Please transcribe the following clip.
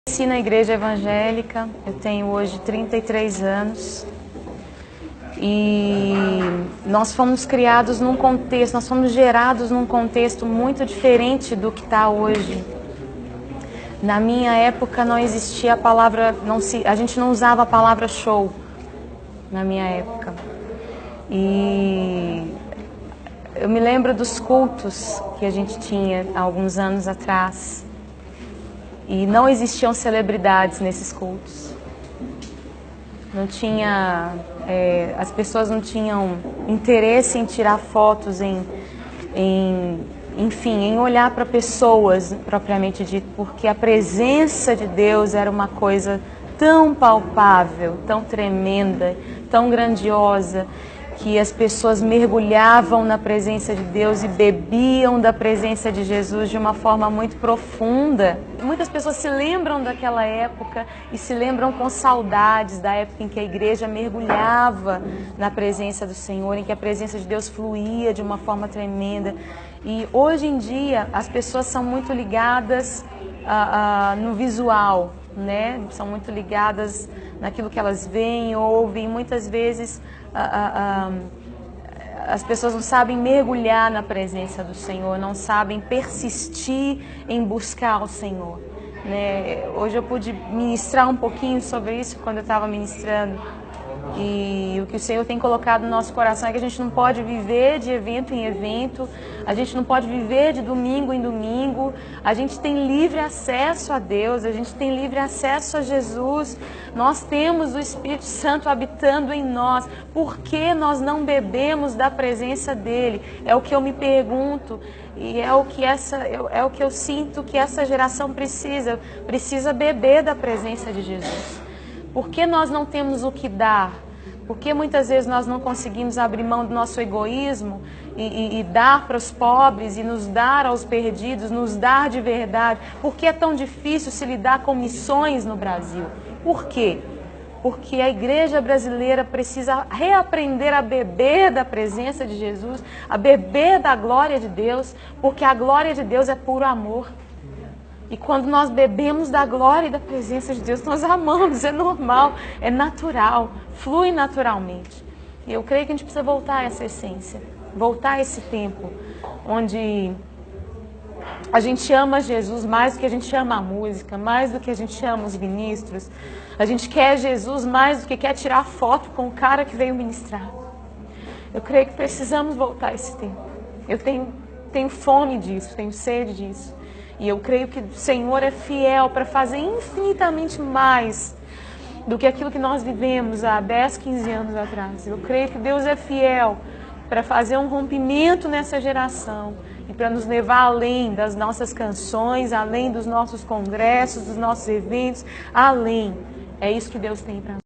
Cresci na igreja evangélica, eu tenho hoje 33 anos e nós fomos criados num contexto, nós fomos gerados num contexto muito diferente do que está hoje. Na minha época não existia a palavra, a gente não usava a palavra show na minha época. E eu me lembro dos cultos que a gente tinha há alguns anos atrás. E não existiam celebridades nesses cultos. Não tinha, as pessoas não tinham interesse em tirar fotos, enfim, em olhar para pessoas propriamente dito, porque a presença de Deus era uma coisa tão palpável, tão tremenda, tão grandiosa, que as pessoas mergulhavam na presença de Deus e bebiam da presença de Jesus de uma forma muito profunda. Muitas pessoas se lembram daquela época e se lembram com saudades da época em que a igreja mergulhava na presença do Senhor, em que a presença de Deus fluía de uma forma tremenda. E hoje em dia as pessoas são muito ligadas no visual, né? São muito ligadas naquilo que elas veem, ouvem, muitas vezes as pessoas não sabem mergulhar na presença do Senhor, não sabem persistir em buscar o Senhor, né? Hoje eu pude ministrar um pouquinho sobre isso quando eu estava ministrando. E o que o Senhor tem colocado no nosso coração é que a gente não pode viver de evento em evento, a gente não pode viver de domingo em domingo, a gente tem livre acesso a Deus, a gente tem livre acesso a Jesus, nós temos o Espírito Santo habitando em nós, por que nós não bebemos da presença dEle? É o que eu me pergunto e é o que eu sinto que essa geração precisa beber da presença de Jesus. Por que nós não temos o que dar? Por que muitas vezes nós não conseguimos abrir mão do nosso egoísmo e dar para os pobres e nos dar aos perdidos, nos dar de verdade? Por que é tão difícil se lidar com missões no Brasil? Por quê? Porque a igreja brasileira precisa reaprender a beber da presença de Jesus, a beber da glória de Deus, porque a glória de Deus é puro amor. E quando nós bebemos da glória e da presença de Deus, nós amamos, é normal, é natural, flui naturalmente. E eu creio que a gente precisa voltar a essa essência, voltar a esse tempo onde a gente ama Jesus mais do que a gente ama a música, mais do que a gente ama os ministros. A gente quer Jesus mais do que quer tirar foto com o cara que veio ministrar. Eu creio que precisamos voltar a esse tempo. Eu tenho fome disso, tenho sede disso. E eu creio que o Senhor é fiel para fazer infinitamente mais do que aquilo que nós vivemos há 10, 15 anos atrás. Eu creio que Deus é fiel para fazer um rompimento nessa geração e para nos levar além das nossas canções, além dos nossos congressos, dos nossos eventos, além. É isso que Deus tem para nós.